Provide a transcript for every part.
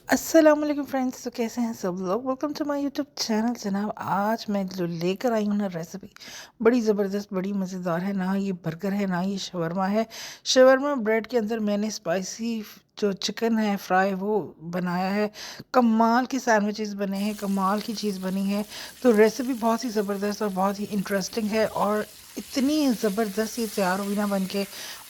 अस्सलाम वालेकुम फ्रेंड्स। तो कैसे हैं सब लोग? Welcome to my YouTube channel. जनाब, आज मैं जो लेकर आई हूँ ना रेसिपी, बड़ी ज़बरदस्त, बड़ी मज़ेदार है। ना ये बर्गर है, ना ये शवरमा है। शवरमा ब्रेड के अंदर मैंने स्पाइसी जो चिकन है फ्राई वो बनाया है। कमाल के सैंडविचेस बने हैं, कमाल की चीज़ बनी है। तो रेसिपी बहुत ही ज़बरदस्त और बहुत ही इंटरेस्टिंग है, और इतनी ज़बरदस्त ये तैयार हुई ना बन के,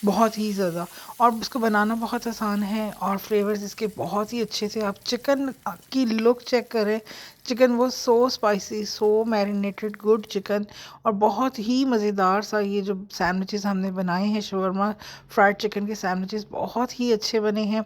बहुत ही ज़्यादा। और इसको बनाना बहुत आसान है, और फ्लेवर्स इसके बहुत ही अच्छे से। आप चिकन की लुक चेक करें। चिकन वो सो स्पाइसी, सो मैरिनेटेड, गुड चिकन। और बहुत ही मज़ेदार सा ये जो सैंडविचेस हमने बनाए हैं, शवरमा फ्राइड चिकन के सैंडविचेस बहुत ही अच्छे बने हैं।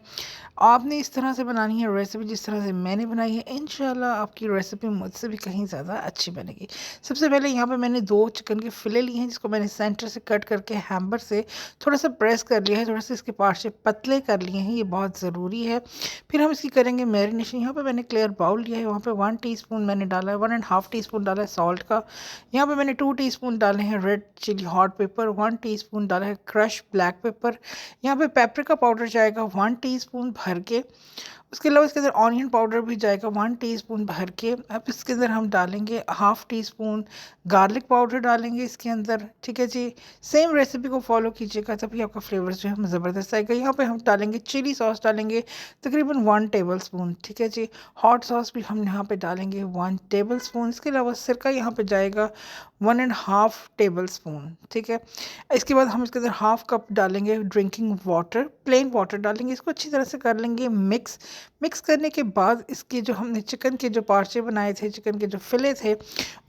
आपने इस तरह से बनानी है रेसिपी जिस तरह से मैंने बनाई है, इंशाल्लाह आपकी रेसिपी मुझसे भी कहीं ज़्यादा अच्छी बनेगी। सबसे पहले यहाँ पे मैंने 2 चिकन के फिले लिए हैं, जिसको मैंने सेंटर से कट करके हैमर से थोड़ा सा प्रेस कर लिया है, थोड़ा सा इसके पार्ट से पतले कर लिए हैं, ये बहुत ज़रूरी है। फिर हम इसकी करेंगे मैरिनेशन। यहाँ पे मैंने क्लियर बाउल लिया है, वहाँ पे 1 टीस्पून मैंने डाला है, 1.5 टीस्पून डाला है सॉल्ट का। यहाँ पे मैंने 2 टीस्पून डाले हैं red chilli hot pepper, 1 teaspoon डाला है क्रश ब्लैक पेपर। यहाँ पे पेपरिका पाउडर जाएगा 1 टीस्पून भर के। उसके अलावा इसके अंदर ऑनियन पाउडर भी जाएगा 1 टीस्पून भर के। अब इसके अंदर हम डालेंगे half tea spoon garlic powder डालेंगे इसके अंदर। ठीक है जी, सेम रेसिपी को फॉलो कीजिएगा, तभी आपका फ्लेवर जो है ज़बरदस्त आएगा। यहाँ पे हम डालेंगे चिली सॉस, डालेंगे तकरीबन 1 टेबल स्पून। ठीक है जी, हॉट सॉस भी हम यहाँ पे डालेंगे 1 टेबल स्पून। इसके अलावा सिरका यहाँ पे जाएगा 1.5 टेबल स्पून। ठीक है, इसके बाद हम इसके अंदर हाफ कप डालेंगे ड्रिंकिंग वाटर, प्लेन वाटर डालेंगे। इसको अच्छी तरह से कर लेंगे मिक्स। मिक्स करने के बाद इसके जो हमने चिकन के जो पार्चे बनाए थे, चिकन के जो फिले थे,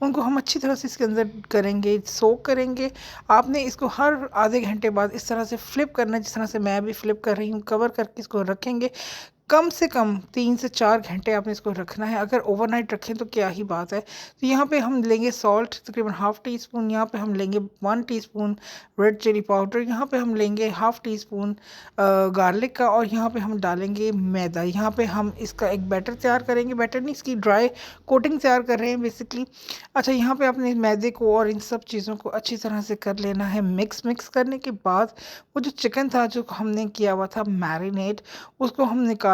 उनको हम अच्छी तरह से इसके अंदर करेंगे, सोक करेंगे। आपने इसको हर आधे घंटे बाद इस तरह से फ्लिप करना है, जिस तरह से मैं अभी फ्लिप कर रही हूँ। कवर करके इसको रखेंगे। कम से कम 3 से 4 घंटे आपने इसको रखना है। अगर ओवरनाइट रखें तो क्या ही बात है। तो यहाँ पे हम लेंगे सॉल्ट तकरीबन हाफ़ टी स्पून, यहाँ पे हम लेंगे 1 टीस्पून रेड चिली पाउडर, यहाँ पे हम लेंगे हाफ़ टी स्पून गार्लिक का, और यहाँ पे हम डालेंगे मैदा। यहाँ पे हम इसका एक बैटर तैयार करेंगे, बैटर नहीं, इसकी ड्राई कोटिंग तैयार कर रहे हैं बेसिकली। अच्छा, यहाँ पे अपने मैदे को और इन सब चीज़ों को अच्छी तरह से कर लेना है मिक्स। मिक्स करने के बाद वो जो चिकन था जो हमने किया हुआ था मैरिनेट, उसको हम निकालेंगे।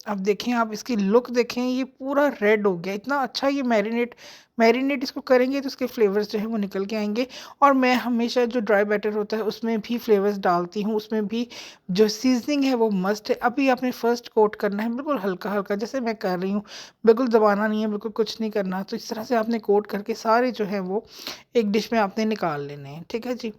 अब देखें, आप इसकी लुक देखें, ये पूरा रेड हो गया। इतना अच्छा ये मैरिनेट मैरिनेट इसको करेंगे तो उसके फ्लेवर्स जो है वो निकल के आएंगे। और मैं हमेशा जो ड्राई बैटर होता है उसमें भी फ्लेवर्स डालती हूँ, उसमें भी जो सीजनिंग है वो मस्ट है। अभी आपने फर्स्ट कोट करना है बिल्कुल हल्का हल्का, जैसे मैं कर रही हूँ। बिल्कुल दबाना नहीं है, बिल्कुल कुछ नहीं करना। तो इस तरह से आपने कोट करके सारे जो है वो एक डिश में आपने निकाल लेने हैं। ठीक है जी,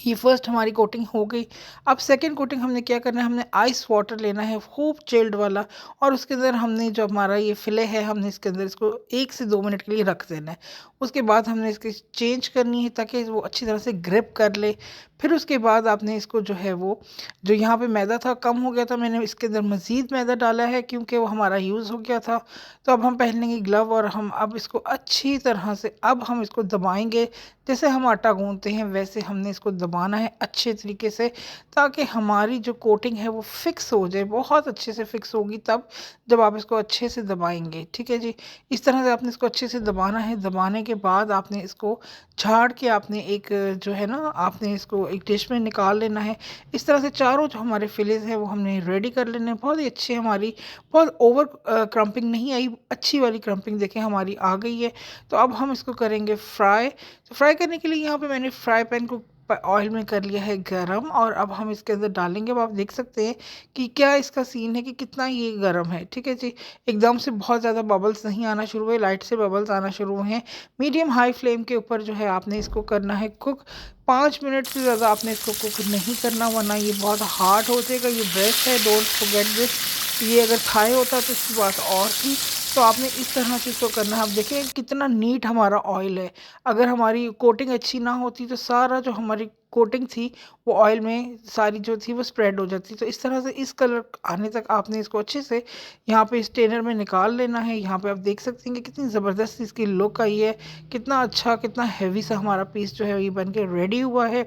ये फर्स्ट हमारी कोटिंग हो गई। अब सेकंड कोटिंग हमने क्या करना है, हमने आइस वाटर लेना है खूब चिल्ड वाला, और उसके अंदर हमने जो हमारा ये फिले है, हमने इसके अंदर इसको 1 से 2 मिनट के लिए रख देना है। उसके बाद हमने इसकी चेंज करनी है ताकि वो अच्छी तरह से ग्रिप कर ले। फिर उसके बाद आपने इसको जो है वो, जो यहाँ पे मैदा था कम हो गया था, मैंने इसके अंदर मज़ीद मैदा डाला है क्योंकि वो हमारा यूज़ हो गया था। तो अब हम पहनेंगे ग्लव, और हम अब इसको अच्छी तरह से अब हम इसको दबाएंगे। जैसे हम आटा गूंथते हैं वैसे हमने इसको दबाना है अच्छे तरीके से, ताकि हमारी जो कोटिंग है वो फिक्स हो जाए। बहुत अच्छे से फिक्स होगी तब जब आप इसको अच्छे से दबाएंगे। ठीक है जी, इस तरह से आपने इसको अच्छे से दबाना है। दबाने के बाद आपने इसको झाड़ के आपने एक जो है ना, आपने इसको एक डिश में निकाल लेना है। इस तरह से चारों जो हमारे फिलेज हैं वो हमने रेडी कर लेने हैं। बहुत ही अच्छी हमारी, बहुत ओवर क्रम्पिंग नहीं आई, अच्छी वाली क्रम्पिंग देखें हमारी आ गई है। तो अब हम इसको करेंगे फ्राई। तो फ्राई करने के लिए यहाँ पे मैंने फ्राई पैन को ऑयल में कर लिया है गरम, और अब हम इसके अंदर डालेंगे। अब आप देख सकते हैं कि क्या इसका सीन है कि कितना ये गरम है। ठीक है जी, एकदम से बहुत ज़्यादा बबल्स नहीं आना शुरू हुए, लाइट से बबल्स आना शुरू हुए हैं। मीडियम हाई फ्लेम के ऊपर जो है आपने इसको करना है कुक। 5 मिनट से ज़्यादा आपने इसको कुक नहीं करना, वरना ये बहुत हार्ड हो जाएगा। ये ब्रेस्ट है, डोंट फॉरगेट दिस। ये अगर थाई होता तो इसकी बात और थी। तो आपने इस तरह से इसको करना है। आप देखिए कितना नीट हमारा ऑयल है। अगर हमारी कोटिंग अच्छी ना होती तो सारा जो हमारी कोटिंग थी वो ऑयल में सारी जो थी वो स्प्रेड हो जाती। तो इस तरह से इस कलर आने तक आपने इसको अच्छे से यहाँ पे स्टेनर में निकाल लेना है। यहाँ पे आप देख सकते हैं कि कितनी ज़बरदस्त इसकी लुक आई है, कितना अच्छा, कितना हैवी सा हमारा पीस जो है ये बन के रेडी हुआ है।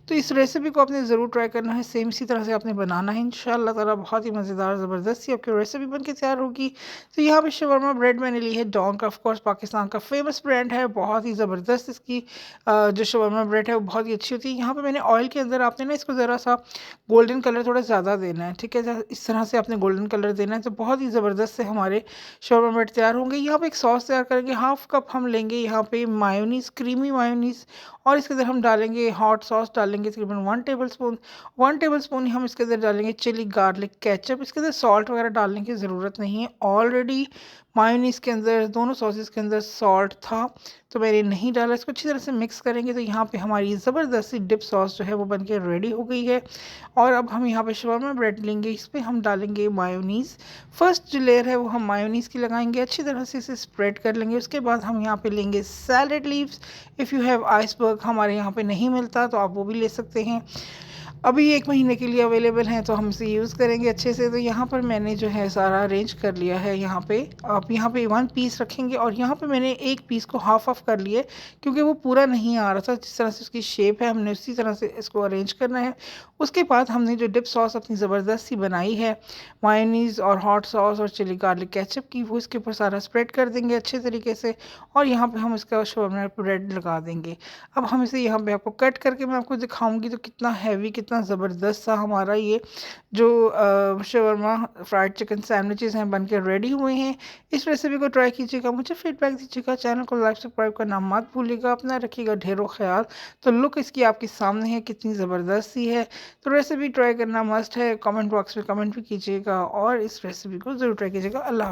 तो इस रेसिपी को आपने ज़रूर ट्राई करना है, सेम इसी तरह से आपने बनाना है। इंशाल्लाह ताला बहुत ही मज़ेदार ज़बरदस्त सी आपकी रेसिपी बन के तैयार होगी। तो यहाँ पे शवरमा ब्रेड मैंने ली है डॉन का, ऑफ कोर्स पाकिस्तान का फेमस ब्रांड है। बहुत ही ज़बरदस्त इसकी जो शवरमा ब्रेड है वो बहुत ही अच्छी होती है। यहाँ पे मैंने ऑयल के अंदर आपने ना इसको ज़रा सा गोल्डन कलर थोड़ा ज़्यादा देना है, ठीक है। इस तरह से आपने गोल्डन कलर देना है तो बहुत ही ज़बरदस्त से हमारे शौरमा ब्रेड तैयार होंगे। यहाँ पे एक सॉस तैयार करेंगे, हाफ कप हम लेंगे यहाँ पे मायोनीज़, क्रीमी मायोनीज़, और इसके अंदर हम डालेंगे हॉट सॉस, डालेंगे तकरीबन 1 टेबल स्पून हम इसके अंदर डालेंगे चिली गार्लिक केचप। इसके अंदर सॉल्ट वगैरह डालने की ज़रूरत नहीं है, ऑलरेडी मायोनीज़ के अंदर, दोनों सॉसेस के अंदर सॉल्ट था तो मैंने नहीं डाला। इसको अच्छी तरह से मिक्स करेंगे तो यहाँ पे हमारी ज़बरदस्त सी डिप सॉस जो है वो बनके रेडी हो गई है। और अब हम यहाँ पे शवरमा ब्रेड लेंगे, इस पर हम डालेंगे मायोनीज़। फर्स्ट जो लेयर है वो हम मायोनीज़ की लगाएंगे, अच्छी तरह से इसे स्प्रेड कर लेंगे। उसके बाद हम यहाँ पे लेंगे salad leaves. If you have iceberg, हमारे यहाँ पे नहीं मिलता तो आप वो भी ले सकते हैं। अभी 1 महीने के लिए अवेलेबल हैं तो हम इसे यूज़ करेंगे अच्छे से। तो यहाँ पर मैंने जो है सारा अरेंज कर लिया है। यहाँ पे आप यहाँ पे 1 पीस रखेंगे और यहाँ पे मैंने 1 पीस को हाफ ऑफ कर लिए क्योंकि वो पूरा नहीं आ रहा था। जिस तरह से उसकी शेप है हमने उसी तरह से इसको अरेंज करना है। उसके बाद हमने जो डिप सॉस अपनी ज़बरदस्त सी बनाई है मायोनीज़ और हॉट सॉस और चिली गार्लिक केचप की, वो इसके ऊपर सारा स्प्रेड कर देंगे अच्छे तरीके से। और यहाँ पे हम इसका शवरमा ब्रेड लगा देंगे। अब हम इसे यहाँ पे आपको कट करके मैं आपको दिखाऊंगी तो कितना हैवी, कितना ज़बरदस्त सा हमारा ये जो शवरमा फ्राइड चिकन सैंडविचेस हैं बन के रेडी हुए हैं। इस रेसिपी को ट्राई कीजिएगा, मुझे फीडबैक दीजिएगा, चैनल को लाइक सब्सक्राइब करना मत भूलिएगा, अपना रखिएगा ढेरों ख्याल। तो लुक इसकी आपके सामने है, कितनी ज़बरदस्त सी है। तो रेसिपी ट्राई करना मस्ट है, कमेंट बॉक्स में कमेंट भी कीजिएगा और इस रेसिपी को ज़रूर ट्राई कीजिएगा। अल्लाह।